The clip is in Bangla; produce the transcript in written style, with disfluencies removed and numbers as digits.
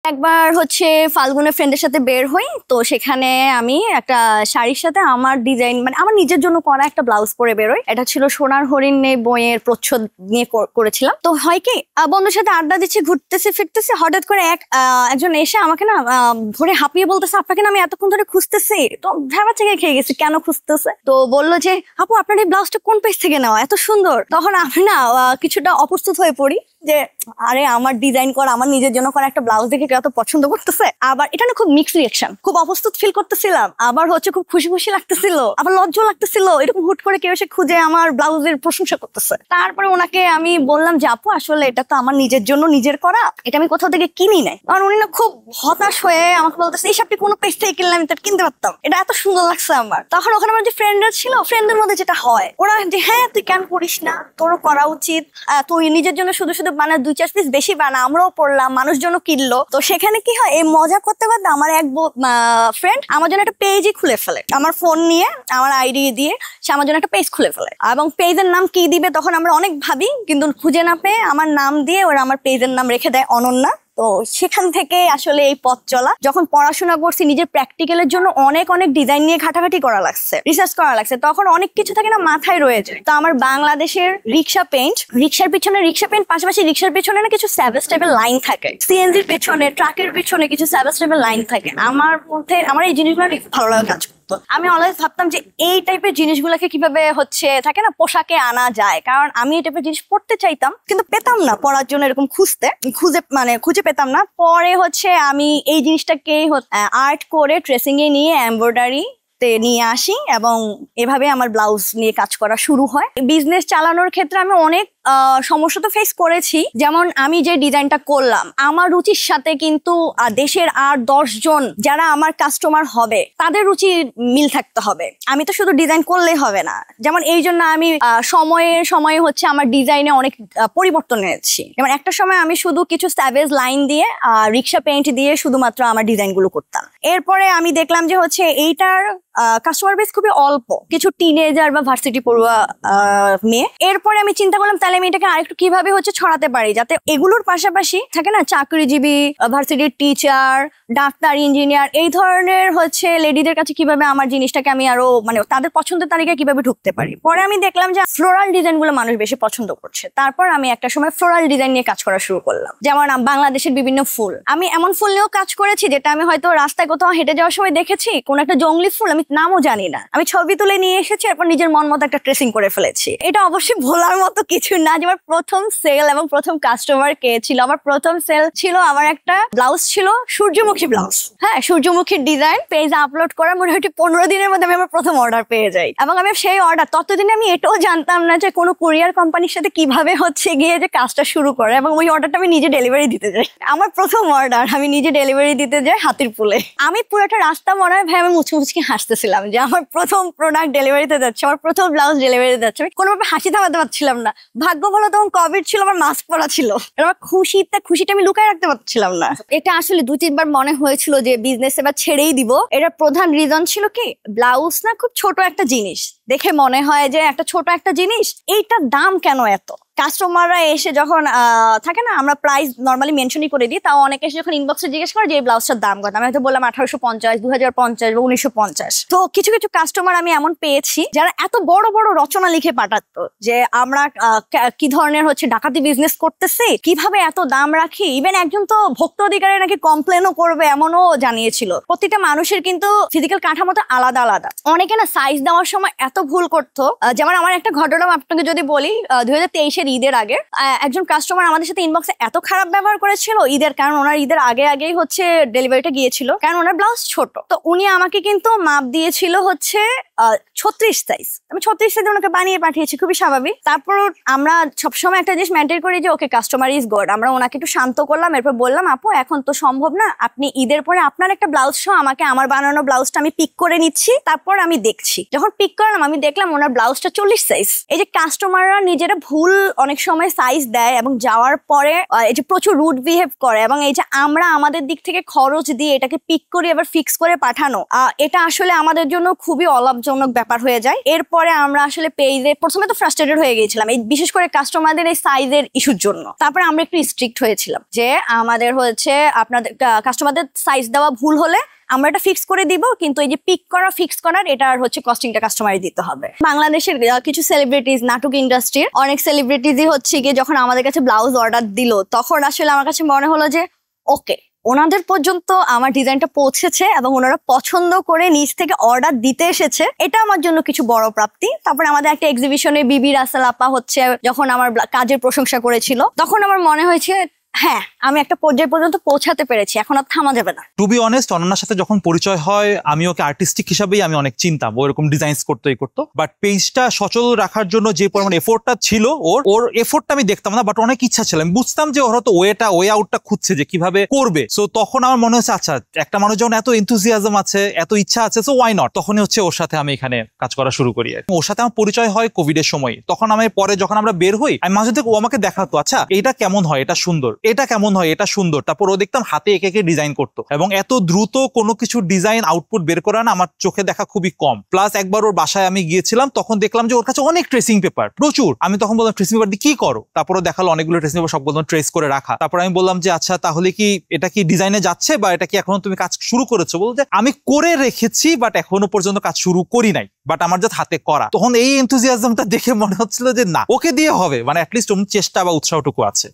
একবার হচ্ছে ফাল্গুনের ফ্রেন্ডের সাথে বের হই, তো সেখানে আমি একটা শাড়ির সাথে আমার ডিজাইন মানে আমার নিজের জন্য করা একটা ব্লাউজ পরে বেরোই। এটা ছিল সোনার হরিণ বইয়ের প্রচ্ছদ নিয়ে করেছিলাম। তো হয় কি বন্ধুর সাথে আড্ডা দিচ্ছি, ঘুরতেছি ফিরতেছি, হঠাৎ করে একজন এসে আমাকে না ধরে হাঁপিয়ে বলতেছে, আপনাকে না আমি এতক্ষণ ধরে খুঁজতেছি। তো ভেবা থেকে খেয়ে গেছি কেন খুঁজতেছে। তো বললো যে আপু আপনার এই ব্লাউজটা কোন পেজ থেকে নেওয়া, এত সুন্দর। তখন আমি না কিছুটা অপ্রস্তুত হয়ে পড়ি যে আরে আমার ডিজাইন করা আমার নিজের জন্য করা একটা ব্লাউজ দেখে কেউ এত পছন্দ করতেছে। আবার এটা না খুব মিক্স রিয়াকশন, খুব অপ্রস্তুত ফিল করতেছিলাম, আবার হচ্ছে খুব খুশি খুশি লাগতেছিল, আবার লজ্জা লাগতেছিল। এরকম হুট করে কেউ এসে খুঁজে আমার ব্লাউজের প্রশংসা করতেছে। তারপরে ওনাকে আমি বললাম যে আপু আসলে এটা তো আমার নিজের জন্য নিজের করা, এটা আমি কোথাও থেকে কিনি নাই। কারণ উনি না খুব হতাশ হয়ে আমাকে বলতেছে এই শাড়িটি কোনো পেজ থেকে কিনলে আমি তো কিনতে পারতাম, এটা এত সুন্দর লাগছে আমার। তখন ওখানে আমার যে ফ্রেন্ডরা ছিল, ফ্রেন্ডের মধ্যে যেটা হয় ওরা যে হ্যাঁ তুই কেন করিস না, তোরও করা উচিত, তুই নিজের জন্য শুধু শুধু বানা, 2-4 পিস বেশি বানা, আমরাও পড়লাম, মানুষজনও কিনলো। তো সেখানে কি হয়, এই মজা করতে করতে আমার এক ফ্রেন্ড আমার জন্য একটা পেজই খুলে ফেলে, আমার ফোন নিয়ে আমার আইডি দিয়ে সে আমার জন্য একটা পেজ খুলে ফেলে। এবং পেজের নাম কি দিবে তখন আমরা অনেক ভাবি, কিন্তু খুঁজে না পেয়ে আমার নাম দিয়ে ওরা আমার পেজের নাম রেখে দেয় অনন্যা। তো সেখান থেকে আসলে এই পথ চলা। যখন পড়াশোনা করছি নিজের প্র্যাকটিক্যালের জন্য অনেক অনেক ডিজাইন নিয়ে ঘাটাঘাটি করা লাগছে, রিসার্চ করা লাগছে, তখন অনেক কিছু থাকে না মাথায় রয়ে যায়। তো আমার বাংলাদেশের রিক্সা পেইন্ট, রিক্সার পিছনে রিক্সা পেইন্ট, পাশাপাশি রিক্সার পিছনে না কিছু স্যাভেজ টাইপের লাইন থাকে, সিএনজির পেছনে ট্রাকের পিছনে কিছু স্যাভেজ টাইপের লাইন থাকে। আমার মধ্যে আমার এই জিনিসগুলো ভালো লাগে কাজ করতে। আমি অলওয়েজ ভাবতাম যে এই টাইপের জিনিসগুলোকে কিভাবে হচ্ছে থাকে না পোশাকে আনা যায়, কারণ আমি এই টাইপের জিনিস পড়তে চাইতাম কিন্তু পেতাম না পড়ার জন্য, এরকম খুঁজে পেতাম না। পরে হচ্ছে আমি এই জিনিসটাকে আর্ট করে ট্রেসিং এ নিয়ে এমব্রয়ডারি নিয়ে আসি এবং এভাবে আমার ব্লাউজ নিয়ে কাজ করা শুরু হয়। বিজনেস চালানোর ক্ষেত্রে আমি অনেক সমস্যা তো ফেস করেছি। যেমন আমি যে ডিজাইনটা করলাম আমার রুচির সাথে কিন্তু দেশের আর 10 জন যারা আমার কাস্টমার হবে তাদের রুচি মিল থাকতে হবে, আমি তো শুধু ডিজাইন করলেই হবে না। যেমন এই জন্য আমি সময়ে হচ্ছে আমার ডিজাইনে অনেক পরিবর্তন এনেছি। যেমন একটা সময় আমি শুধু কিছু স্যাভেজ লাইন দিয়ে রিক্সা পেইন্ট দিয়ে শুধুমাত্র আমার ডিজাইন গুলো করতাম। এরপরে আমি দেখলাম যে হচ্ছে এইটার কাস্টমার বেস খুবই অল্প, কিছু টিনেজার বা ভার্সিটি পড়ুয়া মেয়ে। এরপরে আমি চিন্তা করলাম তাহলে আমি এটাকে আরেকটু কিভাবে হচ্ছে ছড়াতে পারি, যাতে এগুলোর পাশাপাশি থাকে না চাকরিজীবী, ভার্সিটির টিচার, ডাক্তার, ইঞ্জিনিয়ার, এই ধরনের হচ্ছে লেডিদের কাছে কিভাবে আমার জিনিসটাকে আমি আরো মানে তাদের পছন্দের তালিকায় কিভাবে ঢুকতে পারি। পরে আমি দেখলাম যে ফ্লোরাল ডিজাইন গুলো মানুষ বেশি পছন্দ করছে। তারপর আমি একটা সময় ফ্লোরাল ডিজাইন নিয়ে কাজ করা শুরু করলাম। যেমন বাংলাদেশের বিভিন্ন ফুল, আমি এমন ফুল নিয়েও কাজ করেছি যেটা আমি হয়তো রাস্তায় কোথাও হেঁটে যাওয়ার সময় দেখেছি, কোন একটা জঙ্গলি ফুল, আমি নামও জানি না, আমি ছবি তুলে নিয়ে এসেছি, এরপর নিজের মন মতো একটা ট্রেসিং করে ফেলেছি। এটা অবশ্যই ভোলার মতো কিছু না। যে আমার প্রথম সেল এবং প্রথম কাস্টমার কে ছিল, আমার প্রথম সেল ছিল আমার একটা ব্লাউজ ছিল সূর্যমুখী ব্লাউজ, হ্যাঁ সূর্যমুখীর ডিজাইন। পেজ আপলোড করার মোটামুটি 15 দিনের মধ্যে আমি আমার প্রথম অর্ডার পেয়ে যাই। এবং আমি সেই অর্ডার, ততদিনে আমি এটাও জানতাম না যে কোনো কুরিয়ার কোম্পানির সাথে কিভাবে হচ্ছে গিয়ে যে কাজটা শুরু করে, এবং ওই অর্ডারটা আমি নিজে ডেলিভারি দিতে যাই। আমার প্রথম অর্ডার আমি নিজে ডেলিভারি দিতে যাই হাতিরপুলে। আমি পুরোটা রাস্তা মনে হয় ভাই আমি মুচকি হাসতেছিলাম যে আমার প্রথম প্রোডাক্ট ডেলিভারিতে যাচ্ছে, আমার প্রথম ব্লাউজ ডেলিভারিতে যাচ্ছে। আমি কোনোভাবে হাসি থামাতে পারছিলাম না। ভাগ্য ভালো তখন কোভিড ছিল, আমার মাস্ক পরা ছিল, আমার খুশিটা আমি লুকায় রাখতে পারছিলাম না। এটা আসলে 2-3 বার মনে হয়েছিল যে বিজনেস এবার ছেড়েই দিব। এটার প্রধান রিজন ছিল কি, ব্লাউজ না খুব ছোট একটা জিনিস, দেখে মনে হয় যে একটা ছোট একটা জিনিস, এইটার দাম কেন এত। কাস্টমাররা এসে যখন থাকে না, আমরা প্রাইস নর্মালি মেনশনই করে দিই, তাও অনেকে এসে যখন ইনবক্সে জিজ্ঞেস করে যে এই ব্লাউজটার দাম কত, আমি হয়তো বললাম 1850, 2050 বা 1950। তো কিছু কিছু কাস্টমার আমি এমন পেয়েছি যারা এত বড় বড় রচনা লিখে পাঠাতো যে আমরা কি ধরনের হচ্ছে ডাকাতি বিজনেস করতেছি, কিভাবে এত দাম রাখি। ইভেন একজন তো ভোক্তা অধিকারে নাকি কমপ্লেনও করবে এমনও জানিয়েছিল। প্রতিটা মানুষের কিন্তু ফিজিক্যাল কাঠামোটা আলাদা আলাদা। অনেকে না সাইজ দেওয়ার সময় এত ভুল করতো। যেমন আমার একটা ঘটনা আপনাকে যদি বলি, 2023 ঈদের আগে একজন কাস্টমার আমাদের সাথে ইনবক্সে এত খারাপ ব্যবহার করেছিল ঈদের, কারণ ওনার ঈদের আগেই হচ্ছে ডেলিভারিটা গিয়েছিল, কারণ ওনার ব্লাউজ ছোট। তো উনি আমাকে কিন্তু মাপ দিয়েছিল হচ্ছে 36 সাইজ, আমি 36 সাইজে ওনাকে বানিয়ে পাঠিয়েছি, খুবই স্বাভাবিক। তারপর আমরা সবসময় একটা জিনিস মেনটেন করি যে ওকে কাস্টমার ইজ গড। আমরা ওনাকে একটু শান্ত করলাম, এরপর বললাম আপু এখন তো সম্ভব না, আপনি ঈদের পরে আপনার একটা ব্লাউজ সহ আমাকে আমার বানানো ব্লাউজটা আমি পিক করে নিচ্ছি, তারপর আমি দেখছি। যখন পিক করলাম আমি দেখলাম ওনার ব্লাউজটা 40 সাইজ। এই যে কাস্টমাররা নিজেরা ভুল অনেক সময় সাইজ দেয় এবং যাওয়ার পরে এই যে প্রচুর রুড বিহেভ করে, এবং এই যে আমরা আমাদের দিক থেকে খরচ দিয়ে এটাকে পিক করে আবার ফিক্স করে পাঠানো, এটা আসলে আমাদের জন্য খুবই অলাভজনক ব্যাপার হয়ে যায়। এরপরে আমরা আসলে পেজে প্রথমে তো ফ্রাস্ট্রেটেড হয়ে গিয়েছিলাম, এই বিশেষ করে কাস্টমারদের এই সাইজের ইস্যুর জন্য। তারপরে আমরা একটু স্ট্রিক্ট হয়েছিলাম যে আমাদের হচ্ছে আপনাদের কাস্টমারদের সাইজ দেওয়া ভুল হলে আমরা এটা ফিক্স করে দিব, কিন্তু এই যে পিক করা ফিক্স করার এটার হচ্ছে কস্টিংটা কাস্টমারই দিতে হবে। বাংলাদেশের কিছু সেলিব্রিটিজ, নাটক ইন্ডাস্ট্রির অনেক সেলিব্রিটিজই হচ্ছে গিয়ে যখন আমাদের কাছে ব্লাউজ অর্ডার দিল, তখন আসলে আমার কাছে মনে হলো যে ওকে, ওনাদের পর্যন্ত আমার ডিজাইনটা পৌঁছেছে এবং ওনারা পছন্দ করে নিজ থেকে অর্ডার দিতে এসেছে, এটা আমার জন্য কিছু বড় প্রাপ্তি। তারপরে আমাদের একটা এক্সিবিশনে বিবি রাসেল আপা হচ্ছে যখন আমার কাজের প্রশংসা করেছিল, তখন আমার মনে হয়েছে হ্যাঁ, আমি একটা পর্যায় পর্যন্ত পৌঁছাতে পেরেছি, এখন আর থামা যাবে না। টু বি অনেস্ট, অনন্যার সাথে যখন পরিচয় হয় আমি ওকে আর্টিস্টিক হিসাবেই আমি অনেক চিন্তাম, ও এরকম ডিজাইনস করতো, বাট পেজটা সচল রাখার জন্য যে পরিমাণ এফোর্টটা ছিল ওর এফোর্টটা আমি দেখতাম না, বাট অনেক ইচ্ছা ছিল। আমি বুঝতাম যে ওর হয়তো ওয়ে আউটটা খুঁজছে যে কিভাবে করবে। সো তখন আমার মনে হচ্ছে আচ্ছা, একটা মানুষ যখন এত এনথুজিয়াজম আছে, এত ইচ্ছা আছে, সো ওয়াই নট। তখনই হচ্ছে ওর সাথে আমি এখানে কাজ করা শুরু করি। ওর সাথে আমার পরিচয় হয় কোভিড এর সময়। তখন আমি পরে যখন আমরা বের হই, আমি মাঝে থেকে ও আমাকে দেখাতো, আচ্ছা এটা কেমন হয়, এটা সুন্দর, এটা কেমন হয়, এটা সুন্দর। তারপর ও দেখতাম হাতে একে ডিজাইন করতো, এবং এত দ্রুত কোনো কিছু ডিজাইন আউটপুট বের করা না আমার চোখে দেখা খুবই কম। প্লাস একবার ওর বাসায় আমি গিয়েছিলাম, তখন দেখলাম যে ওর কাছে অনেক ট্রেসিং পেপার প্রচুর। আমি তখন বললাম ট্রেসিং পেপার দিয়ে কি করো? তারপরে দেখালো অনেকগুলো ট্রেসিং পেপার সবগুলো ট্রেস করে রাখা। তারপর আমি বললাম যে আচ্ছা তাহলে কি এটা কি ডিজাইনে যাচ্ছে, বা এটা কি এখনো তুমি কাজ শুরু করেছো? বলতে আমি করে রেখেছি, বাট এখনো পর্যন্ত কাজ শুরু করি নাই, বাট আমার যা হাতে করা। তখন এই এনথুজিয়াজমটা দেখে মনে হচ্ছিল যে না, ওকে দিয়ে হবে, মানে অ্যাটলিস্ট চেষ্টা বা উৎসাহটুকু আছে।